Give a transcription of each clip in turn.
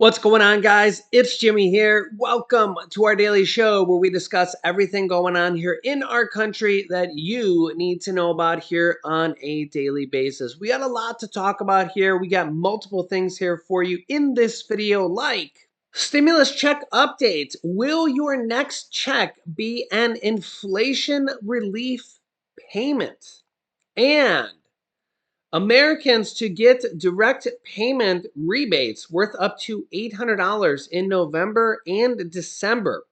What's going on, guys? It's Jimmy here. Welcome to our daily show where we discuss everything going on here in our country that you need to know about here on a daily basis. We got a lot to talk about here. We got multiple things here for you in this video, like stimulus check updates. Will your next check be an inflation relief payment? And Americans to get direct payment rebates worth up to $800 in November and December.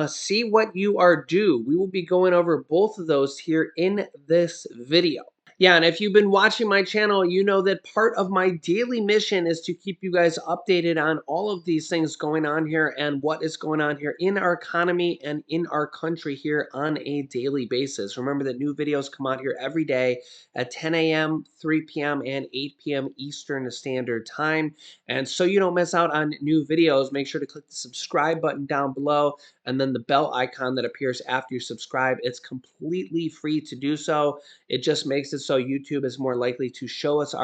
See what you are due. We will be going over both of those here in this video. Yeah, and if you've been watching my channel, you know that part of my daily mission is to keep you guys updated on all of these things going on here and what is going on here in our economy and in our country here on a daily basis. Remember that new videos come out here every day at 10 a.m., 3 p.m., and 8 p.m. Eastern Standard Time. And so you don't miss out on new videos, make sure to click the subscribe button down below and then the bell icon that appears after you subscribe. It's completely free to do so. It just makes it so YouTube is more likely to show us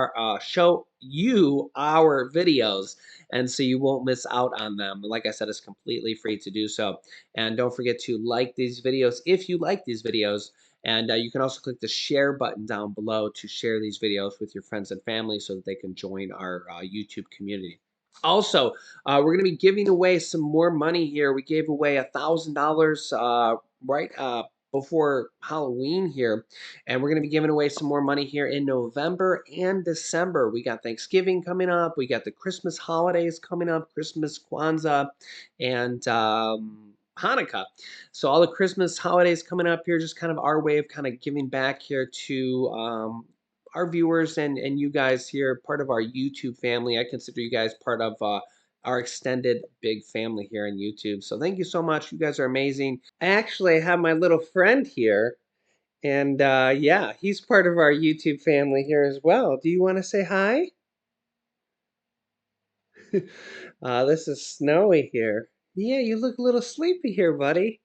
show you our videos, and so you won't miss out on them. Like I said, it's completely free to do so. And don't forget to like these videos if you like these videos. And you can also click the share button down below to share these videos with your friends and family so that they can join our YouTube community. Also, we're going to be giving away some more money here. We gave away $1,000 right before Halloween here, and we're going to be giving away some more money here in November and December. We got Thanksgiving coming up. We got the Christmas holidays coming up, Christmas, Kwanzaa, and Hanukkah. So all the Christmas holidays coming up here, just kind of our way of kind of giving back here to our viewers and you guys here, part of our YouTube family. I consider you guys part of our extended big family here on YouTube. So thank you so much. You guys are amazing. I actually have my little friend here, and yeah, he's part of our YouTube family here as well. Do you want to say hi? This is Snowy here. Yeah, you look a little sleepy here, buddy.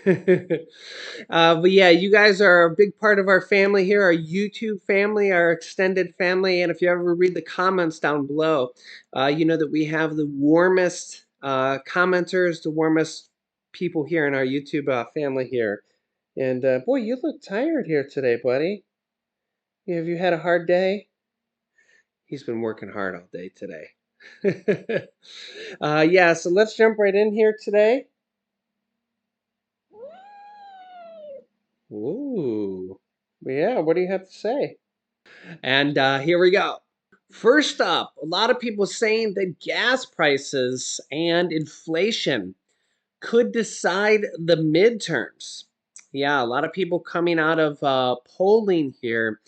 But yeah, you guys are a big part of our family here, our YouTube family, our extended family. And if you ever read the comments down below, you know that we have the warmest commenters, the warmest people here in our YouTube family here. And boy, you look tired here today, buddy. Have you had a hard day? He's been working hard all day today. Yeah, so let's jump right in here today. Ooh. Yeah, what do you have to say? And here we go. First up, a lot of people saying that gas prices and inflation could decide the midterms. Yeah, a lot of people coming out of polling here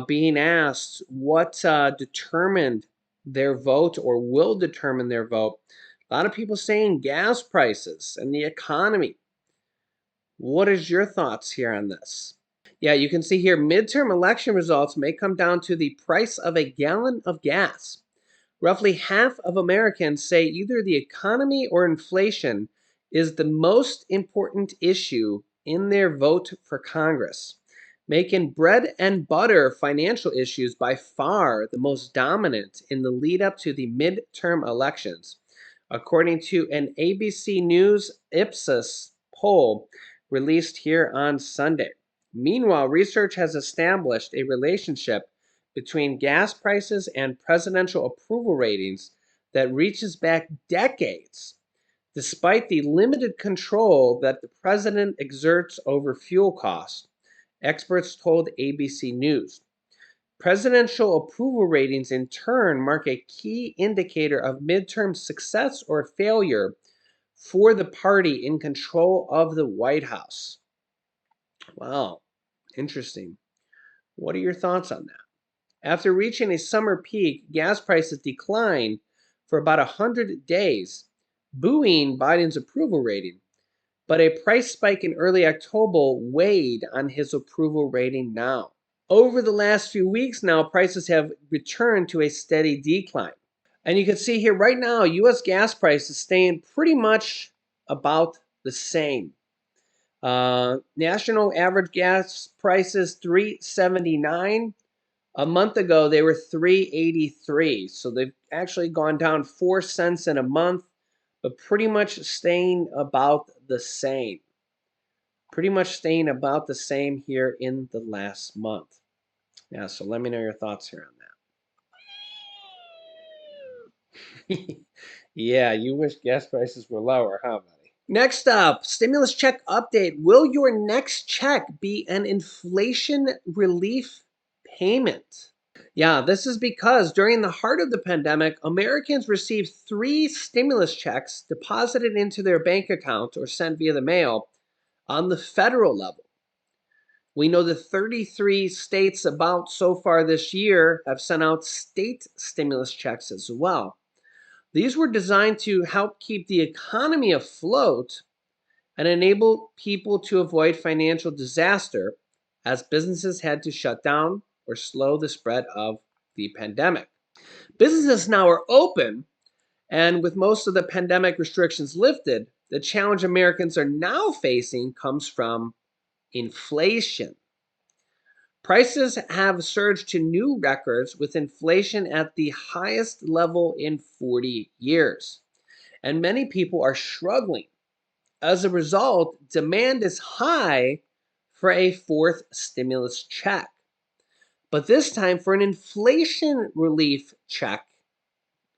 being asked what determined their vote or will determine their vote. A lot of people saying gas prices and the economy. What is your thoughts here on this? Yeah, you can see here midterm election results may come down to the price of a gallon of gas. Roughly half of Americans say either the economy or inflation is the most important issue in their vote for Congress, making bread and butter financial issues by far the most dominant in the lead up to the midterm elections. According to an ABC News Ipsos poll released here on Sunday. Meanwhile, research has established a relationship between gas prices and presidential approval ratings that reaches back decades, despite the limited control that the president exerts over fuel costs, experts told ABC News. Presidential approval ratings, in turn, mark a key indicator of midterm success or failure for the party in control of the White House. Wow, interesting. What are your thoughts on that? After reaching a summer peak, gas prices declined for about 100 days, buoying Biden's approval rating. But a price spike in early October weighed on his approval rating now. Over the last few weeks now, prices have returned to a steady decline. And you can see here right now, U.S. gas prices staying pretty much about the same. National average gas prices $3.79. A month ago, they were 383. So they've actually gone down 4 cents in a month, but pretty much staying about the same. Pretty much staying about the same here in the last month. Yeah, so let me know your thoughts here on that. Yeah, you wish gas prices were lower, huh, buddy? Next up, stimulus check update. Will your next check be an inflation relief payment? Yeah, this is because during the heart of the pandemic, Americans received 3 stimulus checks deposited into their bank account or sent via the mail on the federal level. We know that 33 states about so far this year have sent out state stimulus checks as well. These were designed to help keep the economy afloat and enable people to avoid financial disaster as businesses had to shut down or slow the spread of the pandemic. Businesses now are open, and with most of the pandemic restrictions lifted, the challenge Americans are now facing comes from inflation. Prices have surged to new records with inflation at the highest level in 40 years, and many people are struggling. As a result, demand is high for a fourth stimulus check, but this time for an inflation relief check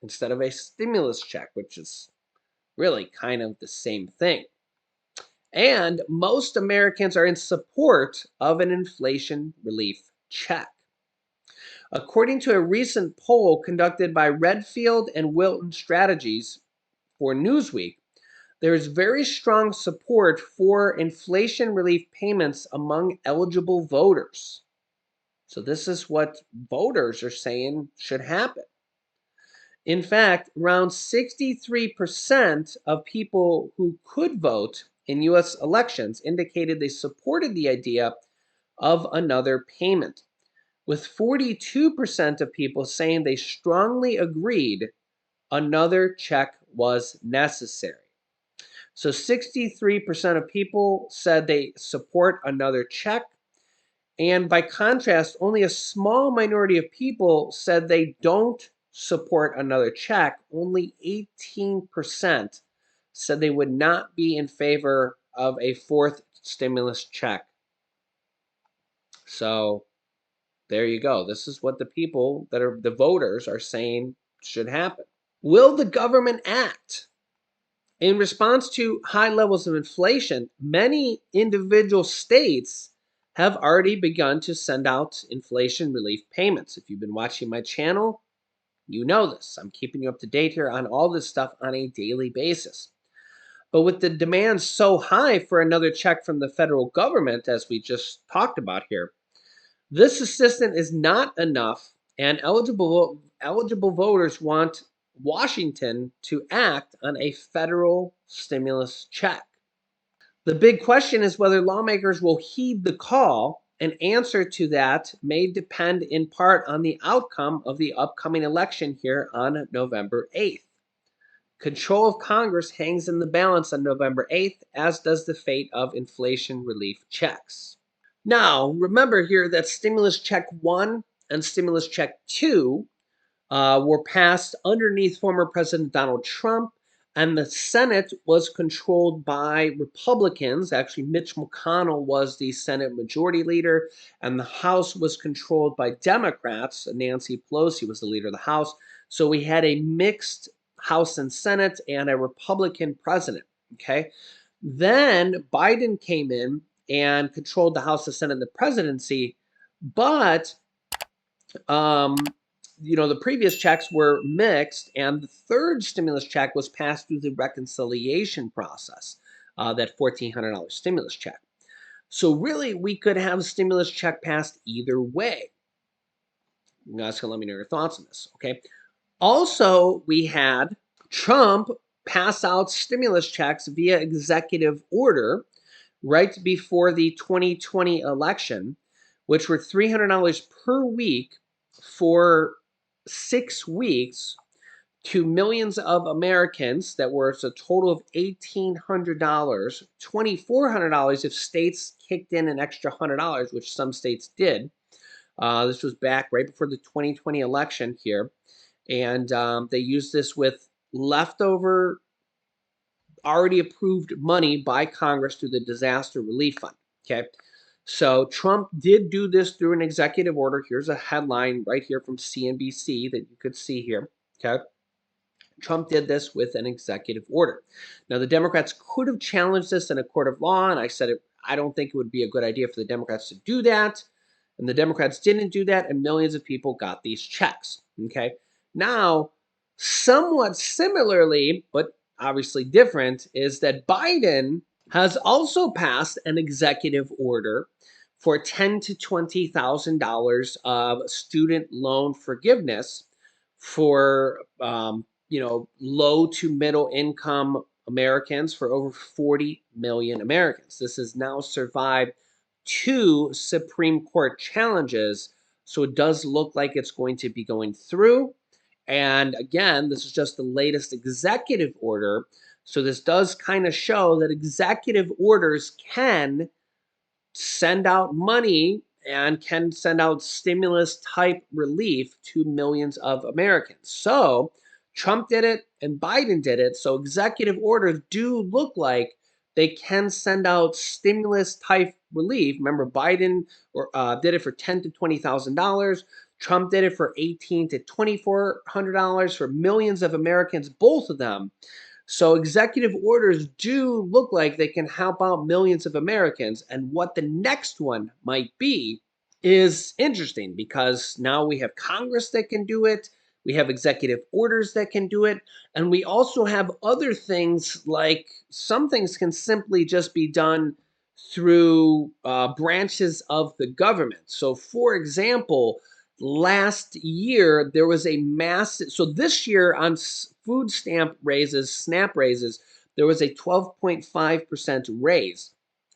instead of a stimulus check, which is really kind of the same thing. And most Americans are in support of an inflation relief check. According to a recent poll conducted by Redfield and Wilton Strategies for Newsweek, there is very strong support for inflation relief payments among eligible voters. So, this is what voters are saying should happen. In fact, around 63% of people who could vote in US elections indicated they supported the idea of another payment, with 42% of people saying they strongly agreed another check was necessary. So 63% of people said they support another check. And by contrast, only a small minority of people said they don't support another check. Only 18% said they would not be in favor of a fourth stimulus check. So there you go. This is what the people that are the voters are saying should happen. Will the government act? In response to high levels of inflation, many individual states have already begun to send out inflation relief payments. If you've been watching my channel, you know this. I'm keeping you up to date here on all this stuff on a daily basis. But with the demand so high for another check from the federal government, as we just talked about here, this assistance is not enough, and eligible voters want Washington to act on a federal stimulus check. The big question is whether lawmakers will heed the call. An answer to that may depend in part on the outcome of the upcoming election here on November 8th. Control of Congress hangs in the balance on November 8th, as does the fate of inflation relief checks. Now, remember here that Stimulus Check 1 and Stimulus Check 2 were passed underneath former President Donald Trump, and the Senate was controlled by Republicans. Actually, Mitch McConnell was the Senate Majority Leader, and the House was controlled by Democrats. Nancy Pelosi was the leader of the House. So we had a mixed House and Senate and a Republican president. Okay. Then Biden came in and controlled the House, the Senate, and the presidency. But um, the previous checks were mixed, and the third stimulus check was passed through the reconciliation process, that $1,400 stimulus check. So really, we could have a stimulus check passed either way. You guys can let me know your thoughts on this, okay? Also, we had Trump pass out stimulus checks via executive order right before the 2020 election, which were $300 per week for 6 weeks to millions of Americans. That was a total of $1,800, $2,400 if states kicked in an extra $100, which some states did. This was back right before the 2020 election here, and they used this with leftover already approved money by Congress through the disaster relief fund. Okay. So Trump did do this through an executive order. Here's a headline right here from CNBC that you could see here. Okay. Trump did this with an executive order. Now, the Democrats could have challenged this in a court of law, and I said I don't think it would be a good idea for the Democrats to do that. And the Democrats didn't do that, and millions of people got these checks. Okay. Now, somewhat similarly, but obviously different, is that Biden has also passed an executive order for $10,000 to $20,000 of student loan forgiveness for low to middle income Americans, for over 40 million Americans. This has now survived two Supreme Court challenges, so it does look like it's going to be going through. And again, this is just the latest executive order. So this does kind of show that executive orders can send out money and can send out stimulus type relief to millions of Americans. So Trump did it and Biden did it. So executive orders do look like they can send out stimulus type relief. Remember, Biden did it for $10,000 to $20,000. Trump did it for $1,800 to $2,400 for millions of Americans, both of them. So executive orders do look like they can help out millions of Americans. And what the next one might be is interesting, because now we have Congress that can do it. We have executive orders that can do it. And we also have other things, like some things can simply just be done through branches of the government. So, for example, last year there was a massive, so this year on food stamp raises, SNAP raises, there was a 12.5% raise.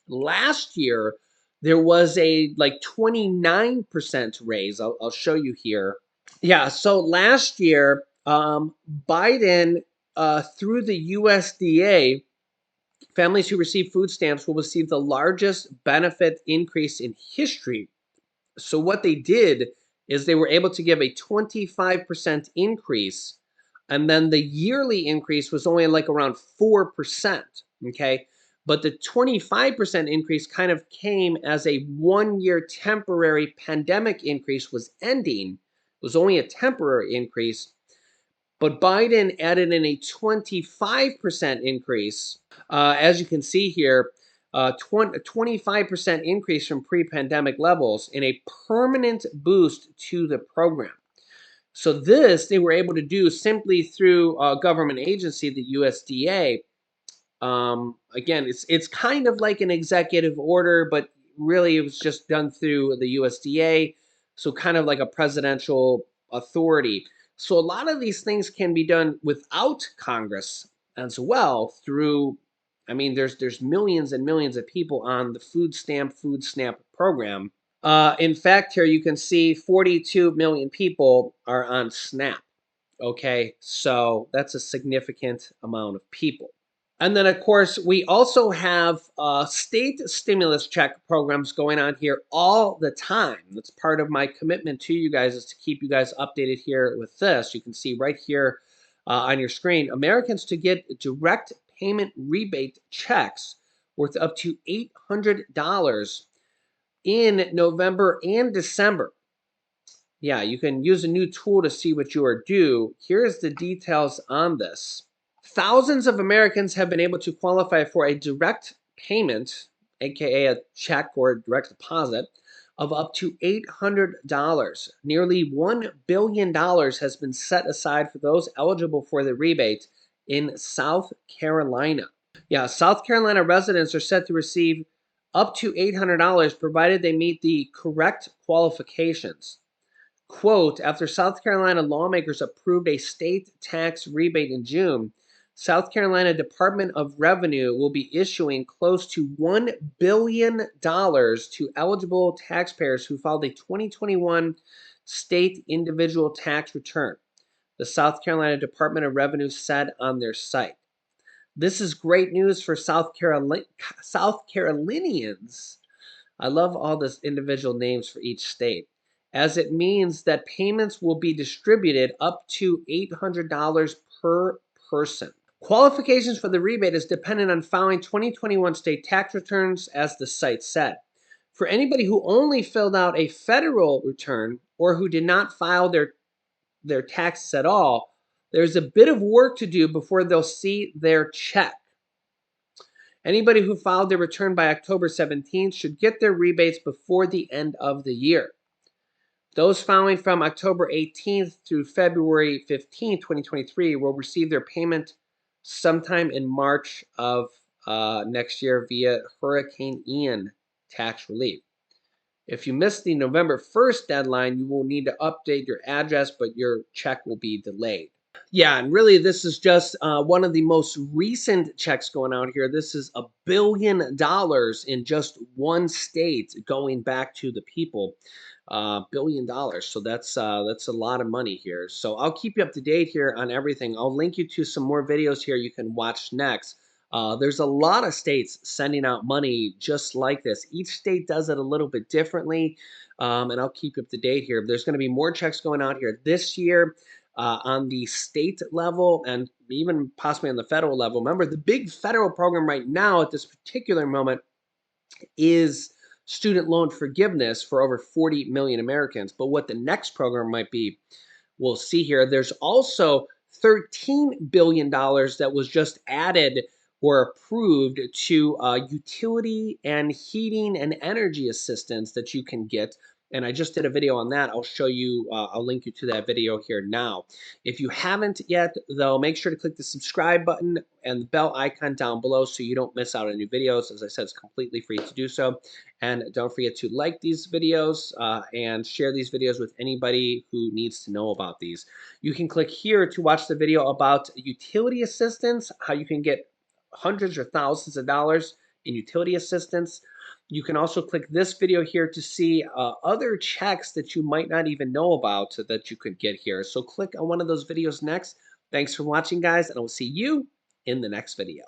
Last year there was a like 29% raise. I'll show you here. Yeah, so last year Biden, through the USDA, families who receive food stamps will receive the largest benefit increase in history. So what they did is they were able to give a 25% increase, and then the yearly increase was only like around 4%. Okay. But the 25% increase kind of came as a 1 year temporary pandemic increase was ending. It was only a temporary increase. But Biden added in a 25% increase. As you can see here, 25% increase from pre-pandemic levels in a permanent boost to the program. So this they were able to do simply through a government agency, the USDA. Again, it's kind of like an executive order, but really it was just done through the USDA, so kind of like a presidential authority. So a lot of these things can be done without Congress as well through, I mean, there's millions and millions of people on the food stamp program. In fact, here you can see 42 million people are on SNAP. Okay, so that's a significant amount of people. And then, of course, we also have state stimulus check programs going on here all the time. That's part of my commitment to you guys, is to keep you guys updated here with this. You can see right here on your screen, Americans to get direct payment rebate checks worth up to $800 in November and December. Yeah, you can use a new tool to see what you are due. Here's the details on this. Thousands of Americans have been able to qualify for a direct payment, aka a check or a direct deposit, of up to $800. Nearly $1 billion has been set aside for those eligible for the rebate in South Carolina. Yeah, South Carolina residents are set to receive up to $800 provided they meet the correct qualifications. Quote, after South Carolina lawmakers approved a state tax rebate in June, South Carolina Department of Revenue will be issuing close to $1 billion to eligible taxpayers who filed a 2021 state individual tax return, the South Carolina Department of Revenue said on their site. This is great news for South Carolinians. I love all this individual names for each state. as it means that payments will be distributed up to $800 per person. Qualifications for the rebate is dependent on filing 2021 state tax returns, as the site said. For anybody who only filled out a federal return or who did not file their taxes at all, there's a bit of work to do before they'll see their check. Anybody who filed their return by October 17th should get their rebates before the end of the year. Those filing from October 18th through February 15th, 2023 will receive their payment sometime in March of next year via Hurricane Ian tax relief. If you missed the November 1st deadline, you will need to update your address, but your check will be delayed. Yeah, and really, this is just one of the most recent checks going out here. This is $1 billion in just one state going back to the people. $1 billion. So that's a lot of money here. So I'll keep you up to date here on everything. I'll link you to some more videos here you can watch next. There's a lot of states sending out money just like this. Each state does it a little bit differently, and I'll keep you up to date here. There's going to be more checks going out here this year on the state level and even possibly on the federal level. Remember, the big federal program right now at this particular moment is student loan forgiveness for over 40 million Americans. But what the next program might be, we'll see here. There's also $13 billion that was just added or approved to utility and heating and energy assistance that you can get. And I just did a video on that. I'll show you, I'll link you to that video here now. If you haven't yet, though, make sure to click the subscribe button and the bell icon down below so you don't miss out on new videos. As I said, it's completely free to do so. And don't forget to like these videos and share these videos with anybody who needs to know about these. You can click here to watch the video about utility assistance, how you can get hundreds or thousands of dollars in utility assistance. You can also click this video here to see other checks that you might not even know about that you could get here. So click on one of those videos next. Thanks for watching, guys, and I will see you in the next video.